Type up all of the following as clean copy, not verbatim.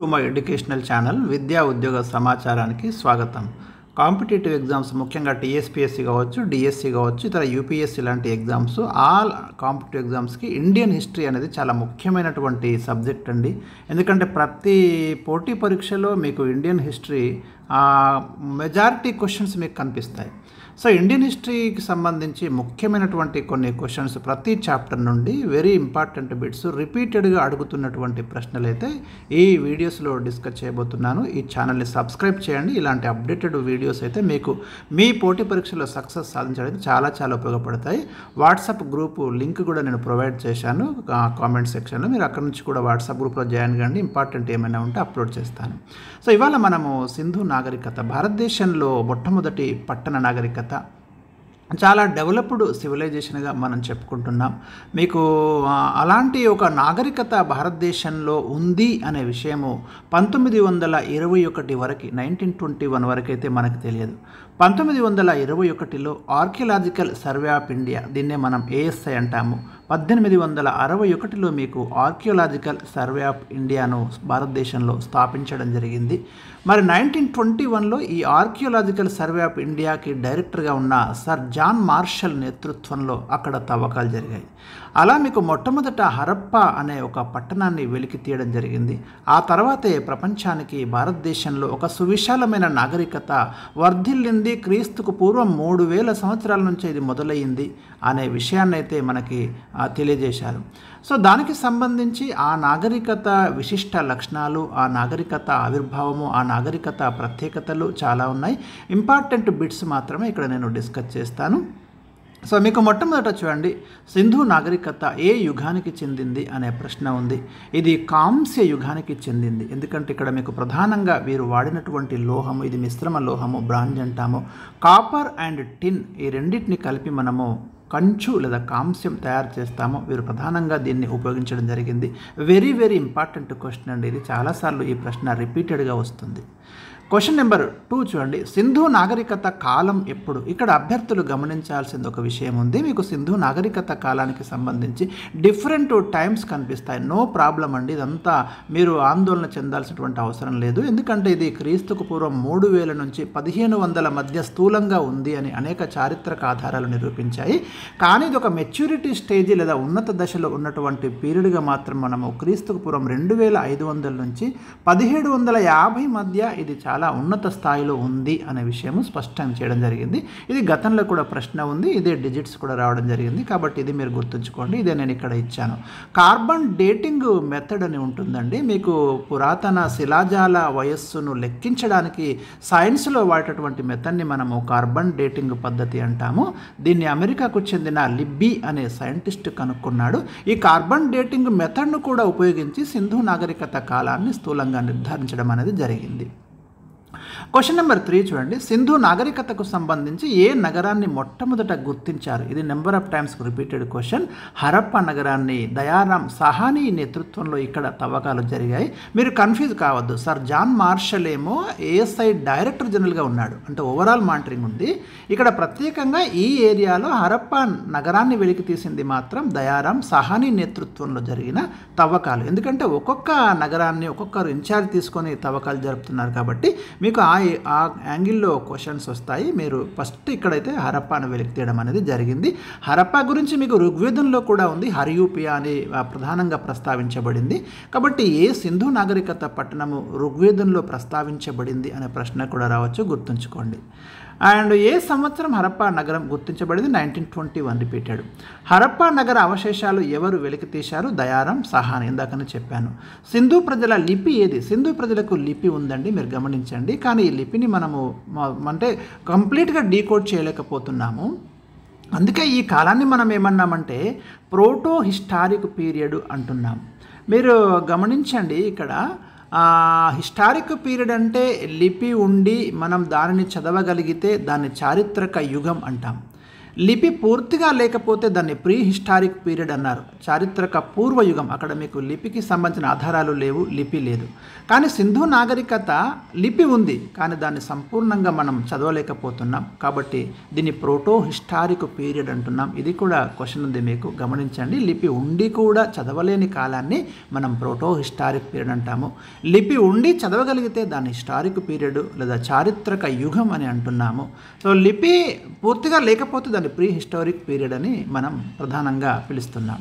To my educational channel విద్యా ఉద్యోగ సమాచారానికి స్వాగతం. కాంపిటేటివ్ ఎగ్జామ్స్ ముఖ్యంగా టీఎస్పీఎస్సీ కావచ్చు, డిఎస్సి కావచ్చు, ఇతర యూపీఎస్సీ లాంటి ఎగ్జామ్స్, ఆల్ కాంపిటేటివ్ ఎగ్జామ్స్కి ఇండియన్ హిస్టరీ అనేది చాలా ముఖ్యమైనటువంటి సబ్జెక్ట్ అండి. ఎందుకంటే ప్రతి పోటీ పరీక్షలో మీకు ఇండియన్ హిస్టరీ మెజారిటీ క్వశ్చన్స్ మీకు కనిపిస్తాయి. సో ఇండియన్ హిస్టరీకి సంబంధించి ముఖ్యమైనటువంటి కొన్ని క్వశ్చన్స్ ప్రతి చాప్టర్ నుండి వెరీ ఇంపార్టెంట్ బిట్స్ రిపీటెడ్గా అడుగుతున్నటువంటి ప్రశ్నలు అయితే ఈ వీడియోస్లో డిస్కస్ చేయబోతున్నాను. ఈ ఛానల్ని సబ్స్క్రైబ్ చేయండి. ఇలాంటి అప్డేటెడ్ వీడియోస్ అయితే మీకు మీ పోటీ పరీక్షలో సక్సెస్ సాధించడానికి చాలా ఉపయోగపడతాయి. వాట్సాప్ గ్రూప్ లింక్ కూడా నేను ప్రొవైడ్ చేశాను కామెంట్ సెక్షన్లో. మీరు అక్కడ నుంచి కూడా వాట్సాప్ గ్రూప్లో జాయిన్ కండి. ఇంపార్టెంట్ ఏమైనా ఉంటే అప్లోడ్ చేస్తాను. సో ఇవాళ మనము సింధు నాగరికత, భారతదేశంలో మొట్టమొదటి పట్టణ నాగరికత, చాలా డెవలప్డ్ సివిలైజేషన్గా మనం చెప్పుకుంటున్నాం. మీకు అలాంటి ఒక నాగరికత భారతదేశంలో ఉంది అనే విషయము 1921 వరకు 1921 వరకు అయితే మనకు తెలియదు. 1921లో ఆర్కియలాజికల్ సర్వే ఆఫ్ ఇండియా, దీన్నే మనం ఏఎస్ఐ అంటాము. 1861లో మీకు ఆర్కియోలాజికల్ సర్వే ఆఫ్ ఇండియాను భారతదేశంలో స్థాపించడం జరిగింది. మరి 1921లో ఈ ఆర్కియోలాజికల్ సర్వే ఆఫ్ ఇండియాకి డైరెక్టర్గా ఉన్న సర్ జాన్ మార్షల్ నేతృత్వంలో అక్కడ తవ్వకాలు జరిగాయి. అలా మీకు మొట్టమొదట హరప్ప అనే ఒక పట్టణాన్ని వెలికి తీయడం జరిగింది. ఆ తర్వాతే ప్రపంచానికి భారతదేశంలో ఒక సువిశాలమైన నాగరికత వర్ధిల్లింది. క్రీస్తుకు పూర్వం 3000 సంవత్సరాల నుంచి ఇది మొదలయ్యింది అనే విషయాన్ని అయితే మనకి తెలియజేశారు. సో దానికి సంబంధించి ఆ నాగరికత విశిష్ట లక్షణాలు, ఆ నాగరికత ఆవిర్భావము, ఆ నాగరికత ప్రత్యేకతలు చాలా ఉన్నాయి. ఇంపార్టెంట్ బిట్స్ మాత్రమే ఇక్కడ నేను డిస్కస్ చేస్తాను. సో మీకు మొట్టమొదట చూడండి, సింధు నాగరికత ఏ యుగానికి చెందింది అనే ప్రశ్న ఉంది. ఇది కాంస్య యుగానికి చెందింది. ఎందుకంటే ఇక్కడ మీకు ప్రధానంగా వీరు వాడినటువంటి లోహము, ఇది మిశ్రమ లోహము, బ్రాంజ్ అంటాము. కాపర్ అండ్ టిన్, ఈ రెండింటిని కలిపి మనము కంచు లేదా కాంస్యం తయారు చేస్తాము. వీరు ప్రధానంగా దీన్ని ఉపయోగించడం జరిగింది. వెరీ ఇంపార్టెంట్ క్వశ్చన్ అండి. ఇది చాలాసార్లు ఈ ప్రశ్న రిపీటెడ్గా వస్తుంది. క్వశ్చన్ నెంబర్ 2 చూడండి, సింధు నాగరికత కాలం ఎప్పుడు? ఇక్కడ అభ్యర్థులు గమనించాల్సింది ఒక విషయం ఉంది. మీకు సింధు నాగరికత కాలానికి సంబంధించి డిఫరెంట్ టైమ్స్ కనిపిస్తాయి. నో ప్రాబ్లం అండి, ఇదంతా మీరు ఆందోళన చెందాల్సినటువంటి అవసరం లేదు. ఎందుకంటే ఇది క్రీస్తుకు పూర్వం 3000 నుంచి 1500 మధ్య స్థూలంగా ఉంది అని అనేక చారిత్రక ఆధారాలు నిరూపించాయి. కానీ ఇది ఒక మెచ్యూరిటీ స్టేజ్ లేదా ఉన్నత దశలో ఉన్నటువంటి పీరియడ్గా మాత్రం మనము క్రీస్తుకు పూర్వం 2500 నుంచి 1750 మధ్య ఇది చాలా ఉన్నత స్థాయిలో ఉంది అనే విషయము స్పష్టం చేయడం జరిగింది. ఇది గతంలో కూడా ప్రశ్న ఉంది, ఇదే డిజిట్స్ కూడా రావడం జరిగింది. కాబట్టి ఇది మీరు గుర్తుంచుకోండి. ఇదే నేను ఇక్కడ ఇచ్చాను. కార్బన్ డేటింగ్ మెథడ్ అని ఉంటుందండి. మీకు పురాతన శిలాజాల వయస్సును లెక్కించడానికి సైన్స్లో వాడేటటువంటి మెథడ్ని మనము కార్బన్ డేటింగ్ పద్ధతి అంటాము. దీన్ని అమెరికాకు చెందిన లిబ్బీ అనే సైంటిస్ట్ కనుక్కున్నాడు. ఈ కార్బన్ డేటింగ్ మెథడ్ను కూడా ఉపయోగించి సింధు నాగరికత కాలాన్ని స్థూలంగా నిర్ధారించడం అనేది జరిగింది. క్వశ్చన్ నెంబర్ 3 చూడండి, సింధు నాగరికతకు సంబంధించి ఏ నగరాన్ని మొట్టమొదట గుర్తించారు? ఇది number of times repeated question. Harappa నగరాన్ని దయారాం సహానీ నేతృత్వంలో ఇక్కడ తవ్వకాలు జరిగాయి. మీరు కన్ఫ్యూజ్ కావద్దు. సర్ జాన్ మార్షల్ ఏమో ఏఎస్ఐ డైరెక్టర్ జనరల్గా ఉన్నాడు, అంటే ఓవరాల్ మానిటరింగ్ ఉంది. ఇక్కడ ప్రత్యేకంగా ఈ ఏరియాలో హరప్ప నగరాన్ని వెలికి తీసింది మాత్రం దయారాం సహానీ నేతృత్వంలో జరిగిన తవ్వకాలు. ఎందుకంటే ఒక్కొక్క నగరాన్ని ఒక్కొక్కరు ఇన్ఛార్జ్ తీసుకొని తవ్వకాలు జరుపుతున్నారు కాబట్టి మీకు ఆ యాంగిల్లో క్వశ్చన్స్ వస్తాయి. మీరు ఫస్ట్ ఇక్కడైతే హరప్పాను వెలికి తీయడం అనేది జరిగింది. హరప్పా గురించి మీకు ఋగ్వేదంలో కూడా ఉంది, హరియూపియా అని ప్రధానంగా ప్రస్తావించబడింది. కాబట్టి ఏ సింధు నాగరికత పట్టణము ఋగ్వేదంలో ప్రస్తావించబడింది అనే ప్రశ్న కూడా రావచ్చు, గుర్తుంచుకోండి. అండ్ ఏ సంవత్సరం హరప్పా నగరం గుర్తించబడింది? 1921 రిపీటెడ్. హరప్పా నగర అవశేషాలు ఎవరు వెలికి తీశారు? దయారాం సహాని, ఇందాకనే చెప్పాను. సింధు ప్రజల లిపి ఏది? సింధు ప్రజలకు లిపి ఉందండి, మీరు గమనించండి. కానీ ఈ లిపిని మనము అంటే కంప్లీట్గా డీకోడ్ చేయలేకపోతున్నాము. అందుకే ఈ కాలాన్ని మనం ఏమన్నామంటే ప్రోటో హిస్టారిక్ పీరియడ్ అంటున్నాం. మీరు గమనించండి, ఇక్కడ హిస్టారిక్ పీరియడ్ అంటే లిపి ఉండి మనం దానిని చదవగలిగితే దాన్ని చారిత్రక యుగం అంటాం. లిపి పూర్తిగా లేకపోతే దాన్ని ప్రీ హిస్టారిక్ పీరియడ్ అన్నారు. చారిత్రక పూర్వయుగం. అక్కడ మీకు లిపికి సంబంధించిన ఆధారాలు లేవు, లిపి లేదు. కానీ సింధు నాగరికత లిపి ఉంది, కానీ దాన్ని సంపూర్ణంగా మనం చదవలేకపోతున్నాం. కాబట్టి దీన్ని ప్రోటో హిస్టారిక్ పీరియడ్ అంటున్నాం. ఇది కూడా క్వశ్చన్ ఉంది మీకు, గమనించండి. లిపి ఉండి కూడా చదవలేని కాలాన్ని మనం ప్రోటో హిస్టారిక్ పీరియడ్ అంటాము. లిపి ఉండి చదవగలిగితే దాన్ని హిస్టారిక్ పీరియడ్ లేదా చారిత్రక యుగం అని అంటున్నాము. సో లిపి పూర్తిగా లేకపోతే దాన్ని ప్రీ హిస్టారిక్ పీరియడ్ అని మనం ప్రధానంగా పిలుస్తున్నాం.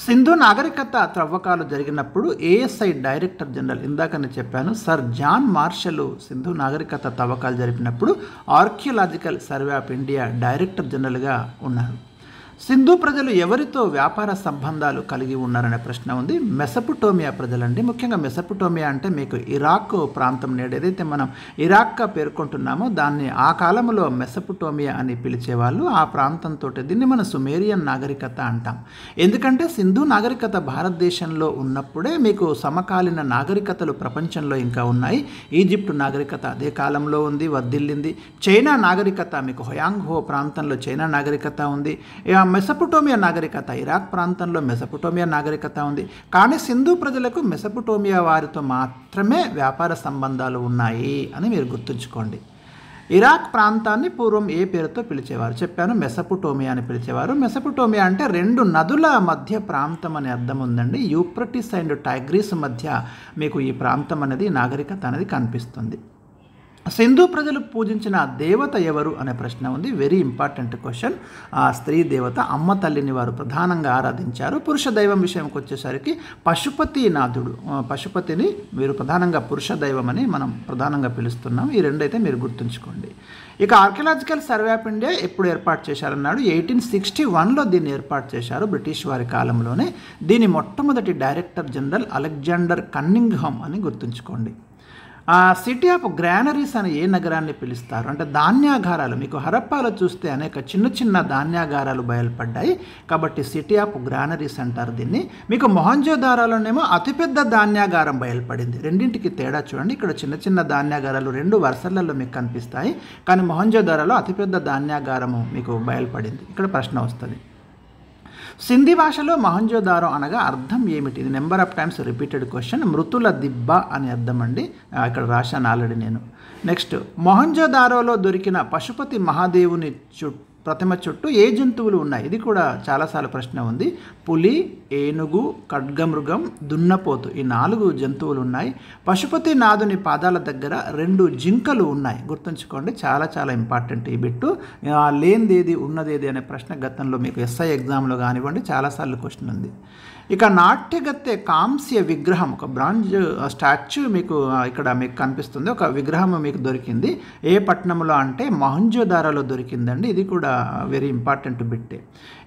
సింధు నాగరికత త్రవ్వకాలు జరిగినప్పుడు ఏఎస్ఐ డైరెక్టర్ జనరల్, ఇందాక నేను చెప్పాను, సర్ జాన్ మార్షల్ సింధు నాగరికత తవ్వకాలు జరిపినప్పుడు archaeological survey of India director జనరల్గా ఉన్నారు. సింధు ప్రజలు ఎవరితో వ్యాపార సంబంధాలు కలిగి ఉన్నారనే ప్రశ్న ఉంది. మెసపుటోమియా ప్రజలండి. ముఖ్యంగా మెసపుటోమియా అంటే మీకు ఇరాక్ ప్రాంతం, నేడు ఏదైతే మనం ఇరాక్గా పేర్కొంటున్నామో దాన్ని ఆ కాలంలో మెసపుటోమియా అని పిలిచేవాళ్ళు. ఆ ప్రాంతంతో దీన్ని మనం సుమేరియన్ నాగరికత అంటాం. ఎందుకంటే సింధు నాగరికత భారతదేశంలో ఉన్నప్పుడే మీకు సమకాలీన నాగరికతలు ప్రపంచంలో ఇంకా ఉన్నాయి. ఈజిప్ట్ నాగరికత అదే కాలంలో ఉంది, వర్ధిల్లింది. చైనా నాగరికత మీకు హొయాంగ్ హో ప్రాంతంలో చైనా నాగరికత ఉంది. మెసపుటోమియా నాగరికత ఇరాక్ ప్రాంతంలో మెసపుటోమియా నాగరికత ఉంది. కానీ సింధు ప్రజలకు మెసపుటోమియా వారితో మాత్రమే వ్యాపార సంబంధాలు ఉన్నాయి అని మీరు గుర్తుంచుకోండి. ఇరాక్ ప్రాంతాన్ని పూర్వం ఏ పేరుతో పిలిచేవారు చెప్పాను, మెసపుటోమియా అని పిలిచేవారు. మెసపుటోమియా అంటే 2 నదుల మధ్య ప్రాంతం అనే అర్థం ఉందండి. యూప్రటిస్ అండ్ టైగ్రీస్ మధ్య మీకు ఈ ప్రాంతం అనేది, నాగరికత అనేది కనిపిస్తుంది. సింధు ప్రజలు పూజించిన దేవత ఎవరు అనే ప్రశ్న ఉంది. Very important question. ఆ స్త్రీ దేవత అమ్మ తల్లిని వారు ప్రధానంగా ఆరాధించారు. పురుష దైవం విషయంకి వచ్చేసరికి పశుపతినాథుడు, పశుపతిని మీరు ప్రధానంగా పురుష దైవం అని మనం ప్రధానంగా పిలుస్తున్నాం. ఈ రెండైతే మీరు గుర్తుంచుకోండి. ఇక ఆర్కియలాజికల్ సర్వే ఆఫ్ ఇండియా ఎప్పుడు ఏర్పాటు చేశారన్నాడు, 1861లో దీన్ని ఏర్పాటు చేశారు, బ్రిటిష్ వారి కాలంలోనే. దీని మొట్టమొదటి డైరెక్టర్ జనరల్ అలెగ్జాండర్ కన్నింగ్హామ్ అని గుర్తుంచుకోండి. సిటీ ఆఫ్ గ్రానరీస్ అని ఏ నగరాన్ని పిలుస్తారు అంటే ధాన్యాగారాలు. మీకు హరప్పాలో చూస్తే అనేక చిన్న చిన్న ధాన్యాగారాలు బయలుపడ్డాయి, కాబట్టి సిటీ ఆఫ్ గ్రానరీస్ అంటారు దీన్ని. మీకు మొహంజోదారోలోనేమో అతిపెద్ద ధాన్యాగారం బయలుపడింది. రెండింటికి తేడా చూడండి. ఇక్కడ చిన్న చిన్న ధాన్యాగారాలు 2 వరుసలలో మీకు కనిపిస్తాయి, కానీ మొహంజోదారోలో అతిపెద్ద ధాన్యాగారము మీకు బయలుపడింది. ఇక్కడ ప్రశ్న వస్తుంది. సింధీ భాషలో మొహంజోదారో అనగా అర్థం ఏమిటి? ఇది number of times repeated question. మృతుల దిబ్బ అని అర్థం అండి. ఇక్కడ రాశాను ఆల్రెడీ నేను. నెక్స్ట్, మొహంజోదారోలో దొరికిన పశుపతి మహాదేవుని ప్రతిమ చుట్టూ ఏ జంతువులు ఉన్నాయి? ఇది కూడా చాలాసార్లు ప్రశ్న ఉంది. పులి, ఏనుగు, ఖడ్గమృగం, దున్నపోతు, ఈ 4 జంతువులు ఉన్నాయి. పశుపతి నాథుని పాదాల దగ్గర 2 జింకలు ఉన్నాయి. గుర్తుంచుకోండి, చాలా చాలా ఇంపార్టెంట్ ఈ బిట్టు. లేనిదేది ఉన్నదేది అనే ప్రశ్న గతంలో మీకు ఎస్ఐ ఎగ్జామ్లో కానివ్వండి చాలాసార్లు క్వశ్చన్ ఉంది. ఇక నాట్యగత్తె కాంస్య విగ్రహం, ఒక బ్రాంజ్ స్టాచ్యూ మీకు ఇక్కడ మీకు కనిపిస్తుంది. ఒక విగ్రహం మీకు దొరికింది. ఏ పట్టణంలో అంటే మొహంజోదారోలో దొరికిందండి. ఇది కూడా వెరీ ఇంపార్టెంట్ బిట్టే.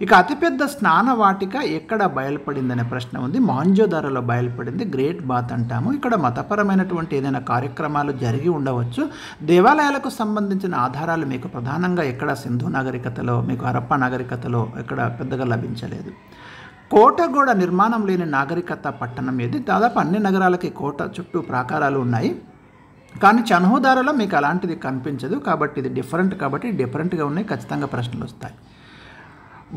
ఇక అతిపెద్ద స్నాన వాటిక ఎక్కడ బయలుపడిందనే ప్రశ్న ఉంది. మొహంజోదారోలో బయలుపడింది, గ్రేట్ బాత్ అంటాము. ఇక్కడ మతపరమైనటువంటి ఏదైనా కార్యక్రమాలు జరిగి ఉండవచ్చు. దేవాలయాలకు సంబంధించిన ఆధారాలు మీకు ప్రధానంగా ఎక్కడ సింధు నాగరికతలో, మీకు హరప్పా నాగరికతలో ఎక్కడ పెద్దగా లభించలేదు. కోటగోడ నిర్మాణం లేని నాగరికత పట్టణం ఏది? దాదాపు అన్ని నగరాలకి కోట చుట్టూ ప్రాకారాలు ఉన్నాయి, కానీ చన్హోదారోలో మీకు అలాంటిది కనిపించదు. కాబట్టి ఇది డిఫరెంట్, కాబట్టి డిఫరెంట్గా ఉన్నాయి, ఖచ్చితంగా ప్రశ్నలు వస్తాయి.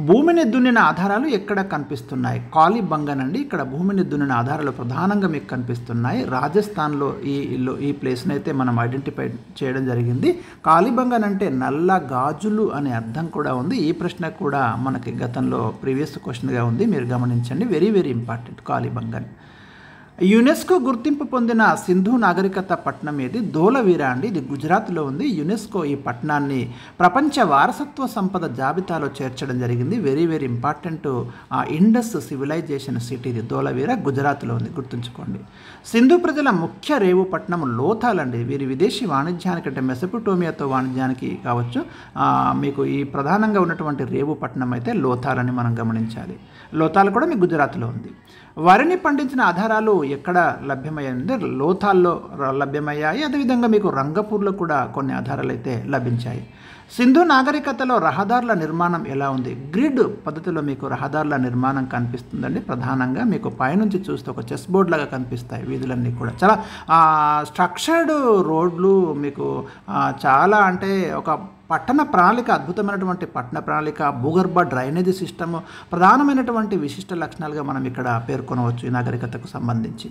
భూమిని దున్నిన ఆధారాలు ఎక్కడ కనిపిస్తున్నాయి? కాలిబంగన్ అండి. ఇక్కడ భూమిని దున్నిన ఆధారాలు ప్రధానంగా మీకు కనిపిస్తున్నాయి. రాజస్థాన్లో ఈ ప్లేస్ని అయితే మనం ఐడెంటిఫై చేయడం జరిగింది. కాలిబంగన్ అంటే నల్ల గాజులు అనే అర్థం కూడా ఉంది. ఈ ప్రశ్న కూడా మనకి గతంలో ప్రీవియస్ క్వశ్చన్గా ఉంది, మీరు గమనించండి. Very very important Kalibangan. UNESCO గుర్తింపు పొందిన సింధు నాగరికత పట్టణం ఏది? ధోలవీరా అండి. ఇది గుజరాత్లో ఉంది. యునెస్కో ఈ పట్టణాన్ని ప్రపంచ వారసత్వ సంపద జాబితాలో చేర్చడం జరిగింది. Very very important Indus civilization city ఇది. ధోలవీరా గుజరాత్లో ఉంది, గుర్తుంచుకోండి. సింధు ప్రజల ముఖ్య రేవు పట్టణం లోథాల్ అండి. వీరి విదేశీ వాణిజ్యానికి అంటే మెసపుటోమియాతో వాణిజ్యానికి కావచ్చు మీకు ఈ ప్రధానంగా ఉన్నటువంటి రేవు పట్టణం అయితే లోథాల్ అని మనం గమనించాలి. లోథాల్ కూడా మీకు గుజరాత్లో ఉంది. వరిని పండించిన ఆధారాలు ఎక్కడ లభ్యమయ్యాయంటే లోథాల్లో లభ్యమయ్యాయి. అదేవిధంగా మీకు రంగపూర్లో కూడా కొన్ని ఆధారాలు అయితే లభించాయి. సింధు నాగరికతలో రహదారుల నిర్మాణం ఎలా ఉంది? గ్రిడ్ పద్ధతిలో మీకు రహదారుల నిర్మాణం కనిపిస్తుందండి. ప్రధానంగా మీకు పైనుంచి చూస్తే ఒక చెస్ బోర్డ్ లాగా కనిపిస్తాయి వీధులన్నీ కూడా. చాలా స్ట్రక్చర్డ్ రోడ్లు మీకు చాలా అంటే ఒక పట్టణ ప్రణాళిక అద్భుతమైనటువంటి పట్టణ ప్రణాళిక, భూగర్భ డ్రైనేజీ సిస్టము ప్రధానమైనటువంటి విశిష్ట లక్షణాలుగా మనం ఇక్కడ పేర్కొనవచ్చు ఈ నాగరికతకు సంబంధించి.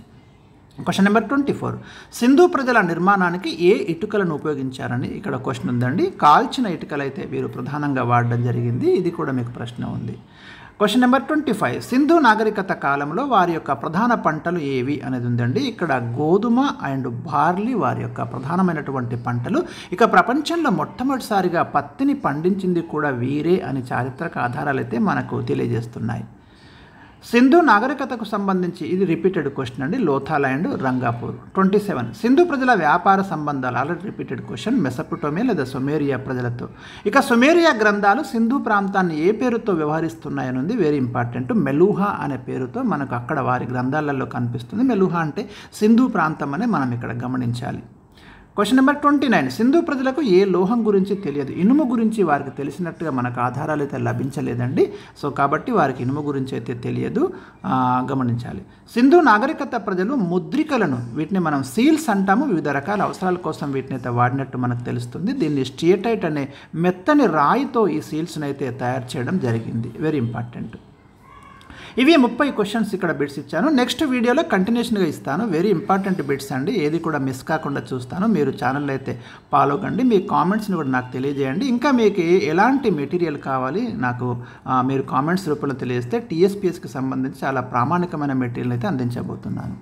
క్వశ్చన్ నెంబర్ 24, సింధు ప్రజల నిర్మాణానికి ఏ ఇటుకలను ఉపయోగించారని ఇక్కడ క్వశ్చన్ ఉందండి. కాల్చిన ఇటుకలు అయితే వీరు ప్రధానంగా వాడడం జరిగింది. ఇది కూడా మీకు ప్రశ్న ఉంది. క్వశ్చన్ నెంబర్ 25, సింధు నాగరికత కాలంలో వారి యొక్క ప్రధాన పంటలు ఏవి అనేది ఉందండి. ఇక్కడ గోధుమ అండ్ బార్లీ వారి యొక్క ప్రధానమైనటువంటి పంటలు. ఇక ప్రపంచంలో మొట్టమొదటిసారిగా పత్తిని పండించింది కూడా వీరే అని చారిత్రక ఆధారాలు అయితే మనకు తెలియజేస్తున్నాయి. సింధు నాగరికతకు సంబంధించి ఇది రిపీటెడ్ క్వశ్చన్ అండి, లోథాల్ అండ్ రంగాపూర్. 27, సింధు ప్రజల వ్యాపార సంబంధాలు ఆల్రెడీ రిపీటెడ్ క్వశ్చన్, మెసొపొటేమియా లేదా సుమేరియా ప్రజలతో. ఇక సుమేరియా గ్రంథాలు సింధు ప్రాంతాన్ని ఏ పేరుతో వ్యవహరిస్తున్నాయని ఉంది, వెరీ ఇంపార్టెంట్. మెలూహా అనే పేరుతో మనకు అక్కడ వారి గ్రంథాలలో కనిపిస్తుంది. మెలూహా అంటే సింధు ప్రాంతం అని మనం ఇక్కడ గమనించాలి. క్వశ్చన్ నెంబర్ 29, సింధు ప్రజలకు ఏ లోహం గురించి తెలియదు. ఇనుము గురించి వారికి తెలిసినట్టుగా మనకు ఆధారాలు అయితే లభించలేదండి. సో కాబట్టి వారికి ఇనుము గురించి అయితే తెలియదు, గమనించాలి. సింధు నాగరికత ప్రజలు ముద్రికలను, వీటిని మనం సీల్స్ అంటాము, వివిధ రకాల అవసరాల కోసం వీటిని అయితే వాడినట్టు మనకు తెలుస్తుంది. దీన్ని స్టియటైట్ అనే మెత్తని రాయితో ఈ సీల్స్ని అయితే తయారు చేయడం జరిగింది. Very important. ఇవి 30 క్వశ్చన్స్ ఇక్కడ బిట్స్ ఇచ్చాను. నెక్స్ట్ వీడియోలో కంటిన్యూషన్గా ఇస్తాను. వెరీ ఇంపార్టెంట్ బిట్స్ అండి, ఏది కూడా మిస్ కాకుండా చూస్తాను. మీరు ఛానల్ అయితే ఫాలో కండి, మీ కామెంట్స్ని కూడా నాకు తెలియజేయండి. ఇంకా మీకు ఎలాంటి మెటీరియల్ కావాలి నాకు మీరు కామెంట్స్ రూపంలో తెలియజేస్తే టీఎస్పీఎస్కి సంబంధించి చాలా ప్రామాణికమైన మెటీరియల్ అయితే అందించబోతున్నాను.